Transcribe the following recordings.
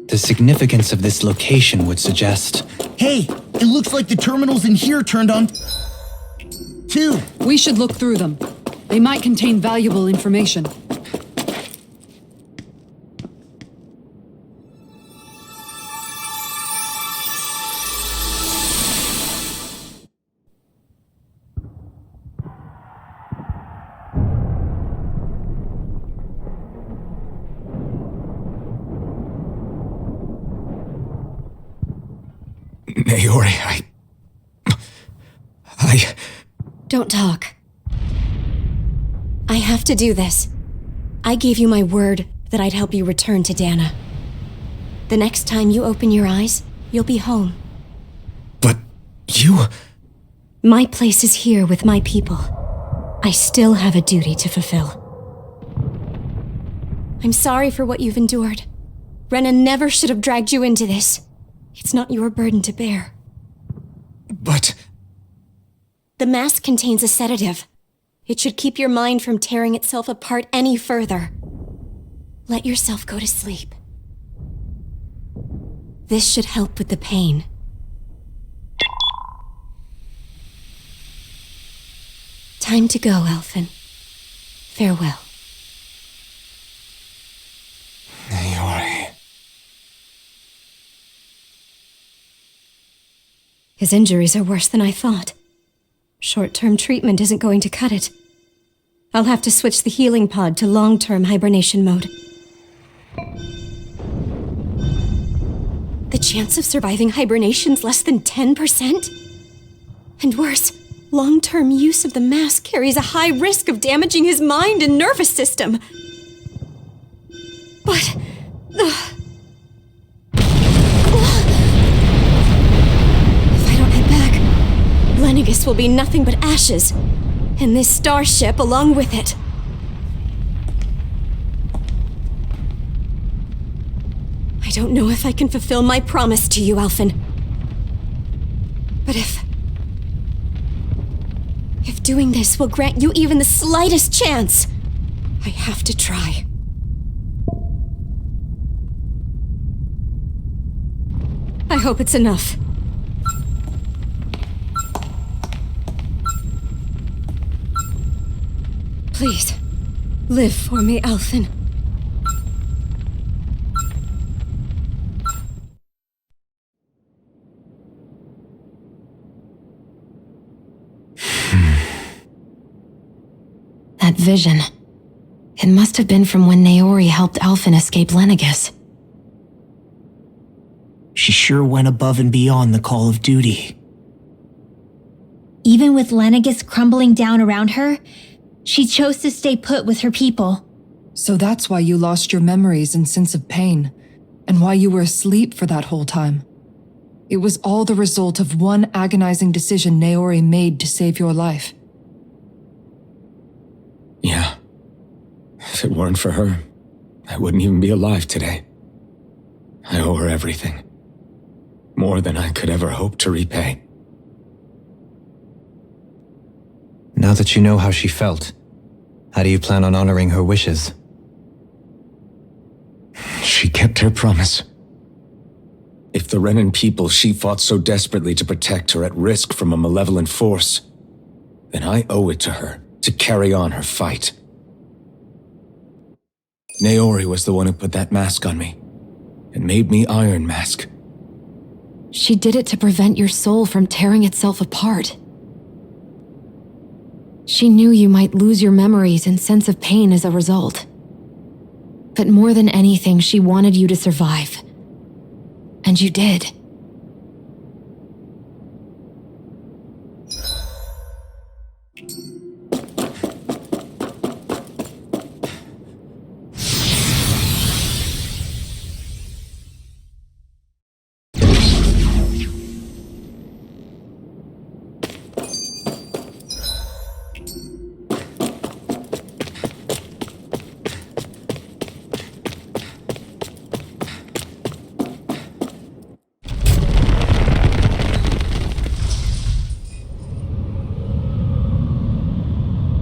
The significance of this location would suggest... Hey, it looks like the terminals in here turned on, too. We should look through them. They might contain valuable information. Naori, Don't talk. I have to do this. I gave you my word that I'd help you return to Dana. The next time you open your eyes, you'll be home. But you... My place is here with my people. I still have a duty to fulfill. I'm sorry for what you've endured. Renan never should have dragged you into this. It's not your burden to bear. But... The mask contains a sedative. It should keep your mind from tearing itself apart any further. Let yourself go to sleep. This should help with the pain. Time to go, Elfin. Farewell. Naori... His injuries are worse than I thought. Short-term treatment isn't going to cut it. I'll have to switch the healing pod to long-term hibernation mode. The chance of surviving hibernation's less than 10%? And worse, long-term use of the mask carries a high risk of damaging his mind and nervous system. But... Lennigus will be nothing but ashes, and this starship along with it. I don't know if I can fulfill my promise to you, Alphen. But if doing this will grant you even the slightest chance, I have to try. I hope it's enough. Please, live for me, Alphen. That vision. It must have been from when Naori helped Alphen escape Lennigus. She sure went above and beyond the call of duty. Even with Lennigus crumbling down around her, she chose to stay put with her people. So that's why you lost your memories and sense of pain, and why you were asleep for that whole time. It was all the result of one agonizing decision Naori made to save your life. Yeah. If it weren't for her, I wouldn't even be alive today. I owe her everything. More than I could ever hope to repay. Now that you know how she felt, how do you plan on honoring her wishes? She kept her promise. If the Renan people she fought so desperately to protect are at risk from a malevolent force, then I owe it to her to carry on her fight. Naori was the one who put that mask on me, and made me Iron Mask. She did it to prevent your soul from tearing itself apart. She knew you might lose your memories and sense of pain as a result. But more than anything, she wanted you to survive. And you did.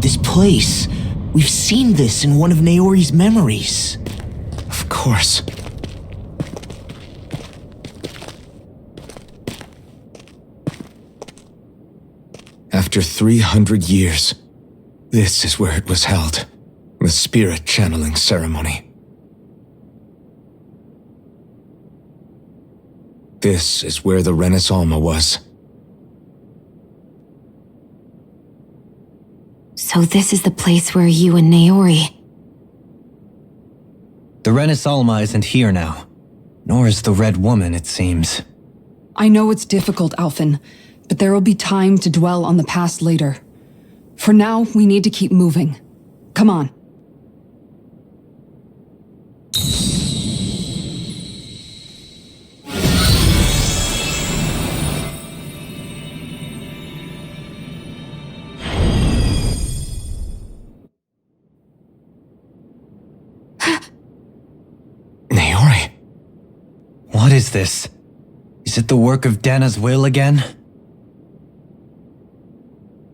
This place, We've seen this in one of Naori's memories. Of course. After 300 years, this is where it was held. The spirit channeling ceremony. This is where the Renis Alma was. So this is the place where you and Naori... The Renis Alma isn't here now. Nor is the Red Woman, it seems. I know it's difficult, Alphen, but there will be time to dwell on the past later. For now, we need to keep moving. Come on. Naori? What is this? Is it the work of Dana's will again?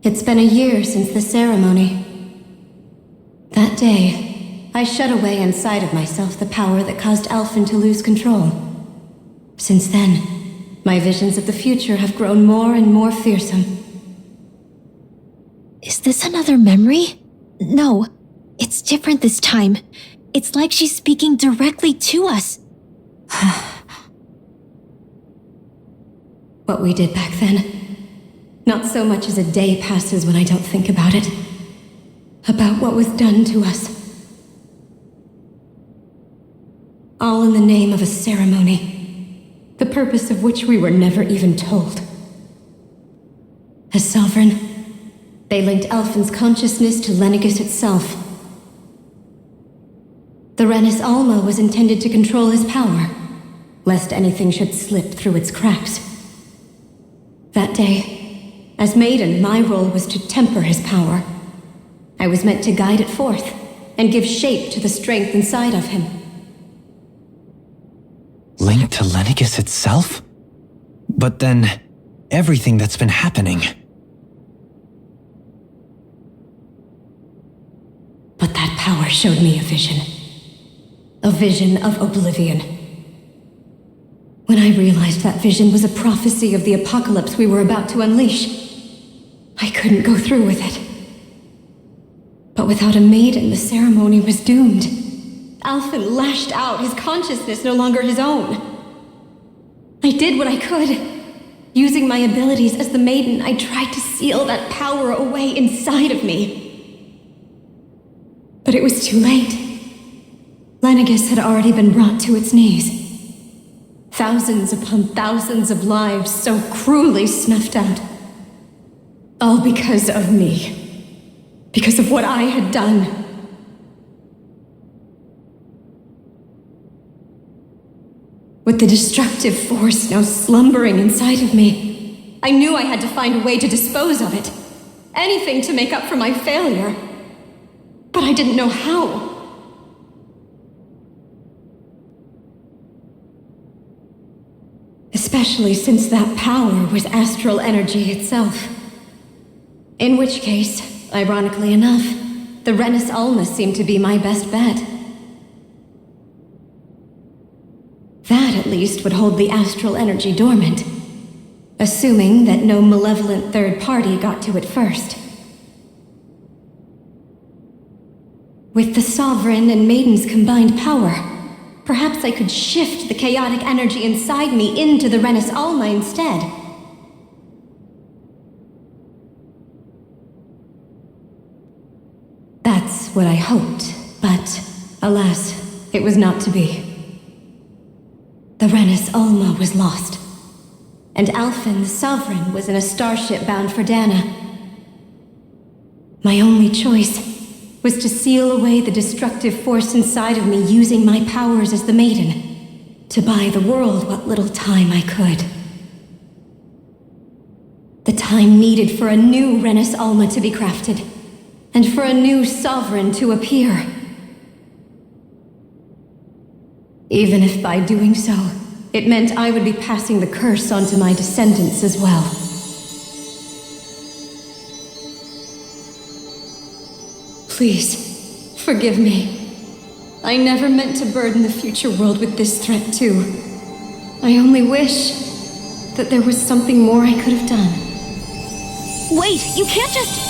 It's been a year since the ceremony. That day, I shut away inside of myself the power that caused Alphen to lose control. Since then, my visions of the future have grown more and more fearsome. Is this another memory? No, it's different this time. It's like she's speaking directly to us. What we did back then. Not so much as a day passes when I don't think about it. About what was done to us. All in the name of a ceremony, the purpose of which we were never even told. As Sovereign, they linked Alphen's consciousness to Lenegis itself. The Renis Alma was intended to control his power, lest anything should slip through its cracks. That day, as Maiden, my role was to temper his power. I was meant to guide it forth and give shape to the strength inside of him. Linked to Lenegis itself? But then, everything that's been happening. But that power showed me a vision. A vision of oblivion. When I realized that vision was a prophecy of the apocalypse we were about to unleash, I couldn't go through with it. But without a maiden, the ceremony was doomed. Alphen lashed out, his consciousness no longer his own. I did what I could. Using my abilities as the maiden, I tried to seal that power away inside of me. But it was too late. Lenegis had already been brought to its knees. Thousands upon thousands of lives so cruelly snuffed out. All because of me. Because of what I had done. With the destructive force now slumbering inside of me, I knew I had to find a way to dispose of it. Anything to make up for my failure. But I didn't know how. Especially since that power was astral energy itself. In which case, ironically enough, the Renis Alma seemed to be my best bet. That at least would hold the astral energy dormant, assuming that no malevolent third party got to it first. With the Sovereign and Maiden's combined power, perhaps I could shift the chaotic energy inside me into the Renis Alma instead. That's what I hoped, but alas, it was not to be. The Renis Alma was lost, and Alphen the Sovereign was in a starship bound for Dana. My only choice was to seal away the destructive force inside of me using my powers as the Maiden, to buy the world what little time I could. The time needed for a new Renis Alma to be crafted, and for a new Sovereign to appear. Even if by doing so, it meant I would be passing the curse on to my descendants as well. Please, Forgive me. I never meant to burden the future world with this threat too. I only wish that there was something more I could have done. Wait, you can't just...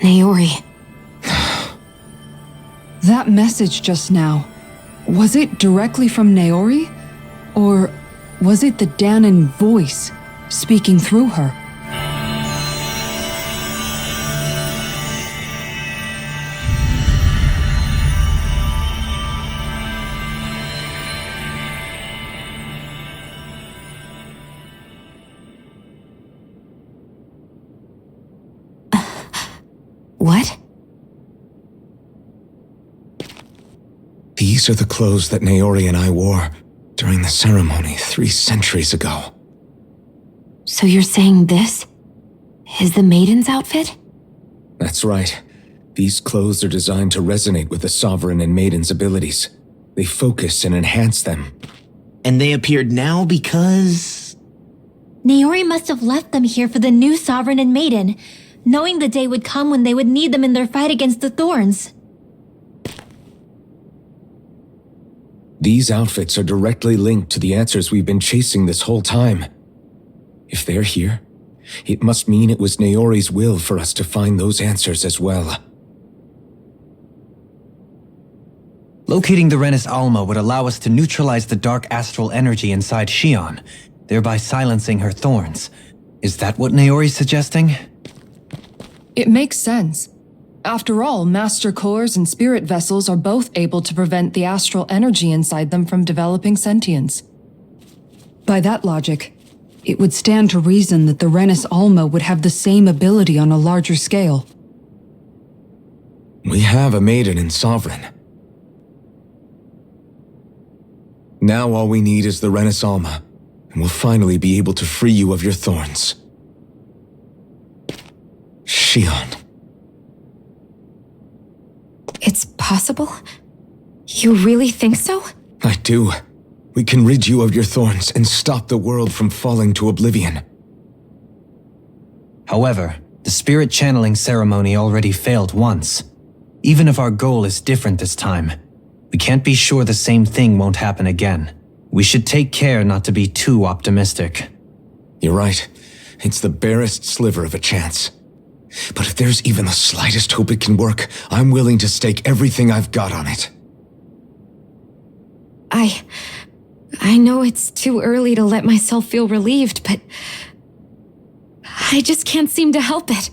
Naori. That message just now, was it directly from Naori? Or was it the Danon voice speaking through her? What? These are the clothes that Naori and I wore during the ceremony 3 centuries ago. So you're saying this is the maiden's outfit? That's right. These clothes are designed to resonate with the Sovereign and Maiden's abilities. They focus and enhance them. And they appeared now because... Naori must have left them here for the new Sovereign and Maiden, knowing the day would come when they would need them in their fight against the Thorns. These outfits are directly linked to the answers we've been chasing this whole time. If they're here, it must mean it was Naori's will for us to find those answers as well. Locating the Renis Alma would allow us to neutralize the dark astral energy inside Shion, thereby silencing her thorns. Is that what Naori's suggesting? It makes sense. After all, Master Cores and Spirit Vessels are both able to prevent the astral energy inside them from developing sentience. By that logic, it would stand to reason that the Renis Alma would have the same ability on a larger scale. We have a Maiden and Sovereign. Now all we need is the Renis Alma, and we'll finally be able to free you of your thorns. Shion. It's possible? You really think so? I do. We can rid you of your thorns and stop the world from falling to oblivion. However, the spirit channeling ceremony already failed once. Even if our goal is different this time, we can't be sure the same thing won't happen again. We should take care not to be too optimistic. You're right. It's the barest sliver of a chance. But if there's even the slightest hope it can work, I'm willing to stake everything I've got on it. I know it's too early to let myself feel relieved, but I just can't seem to help it.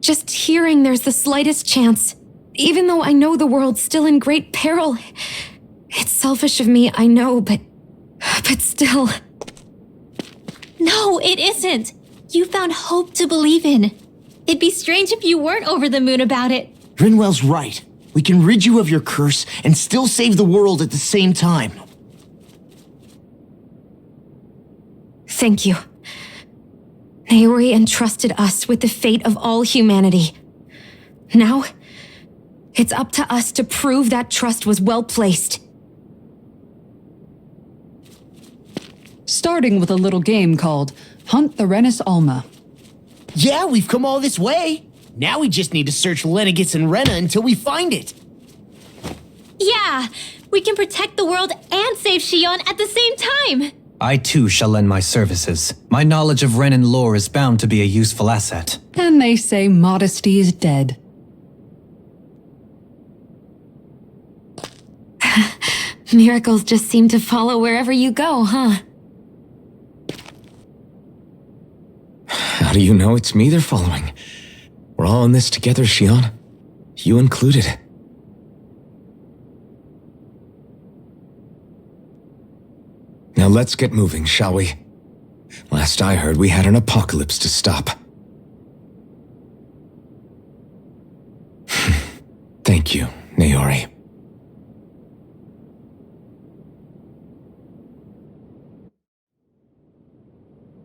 Just hearing there's the slightest chance, even though I know the world's still in great peril. It's selfish of me, I know, but still. No, it isn't. You found hope to believe in. It'd be strange if you weren't over the moon about it. Rinwell's right. We can rid you of your curse and still save the world at the same time. Thank you. Naori entrusted us with the fate of all humanity. Now, it's up to us to prove that trust was well placed. Starting with a little game called Hunt the Renis Alma. Yeah, we've come all this way. Now we just need to search Lenegis and Rena until we find it. Yeah, we can protect the world and save Shion at the same time. I too shall lend my services. My knowledge of Renan lore is bound to be a useful asset. And they say modesty is dead. Miracles just seem to follow wherever you go, huh? How do you know it's me they're following? We're all in this together, Shion. You included. Now let's get moving, shall we? Last I heard, we had an apocalypse to stop. Thank you, Naori.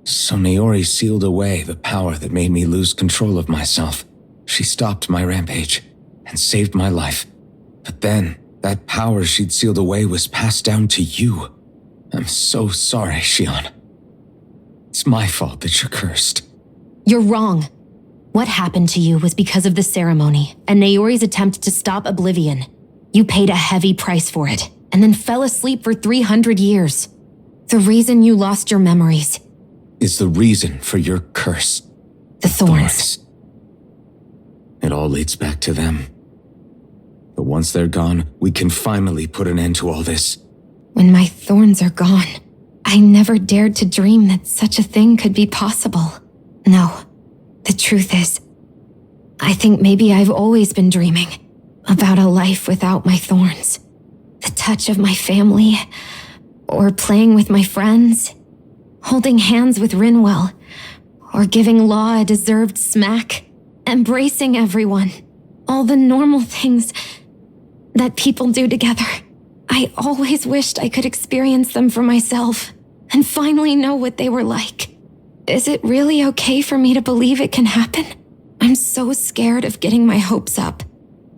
So Naori sealed away the power that made me lose control of myself. She stopped my rampage and saved my life. But then, That power she'd sealed away was passed down to you. I'm so sorry, Shion. It's my fault that you're cursed. You're wrong. What happened to you was because of the ceremony and Naori's attempt to stop Oblivion. You paid a heavy price for it, and then fell asleep for 300 years. The reason you lost your memories Is the reason for your curse. the thorns. It all leads back to them. But once they're gone, we can finally put an end to all this. When my thorns are gone, I never dared to dream that such a thing could be possible. No, the truth is, I think maybe I've always been dreaming about a life without my thorns. The touch of my family, or playing with my friends, holding hands with Rinwell, or giving Law a deserved smack, embracing everyone. All the normal things that people do together. I always wished I could experience them for myself and finally know what they were like. Is it really okay for me to believe it can happen? I'm so scared of getting my hopes up.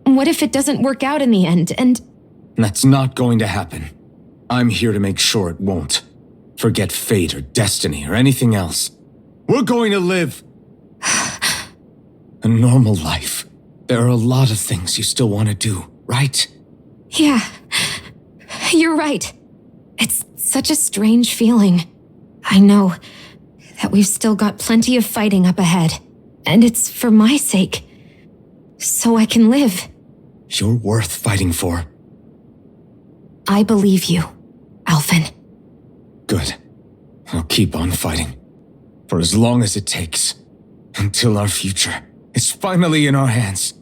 What if it doesn't work out in the end, and... That's not going to happen. I'm here to make sure it won't. Forget fate or destiny or anything else. We're going to live a normal life. There are a lot of things you still want to do, right? Yeah, you're right. It's such a strange feeling. I know that we've still got plenty of fighting up ahead, and it's for my sake, so I can live. You're worth fighting for. I believe you, Alphen. Good. I'll keep on fighting. For as long as it takes. Until our future is finally in our hands.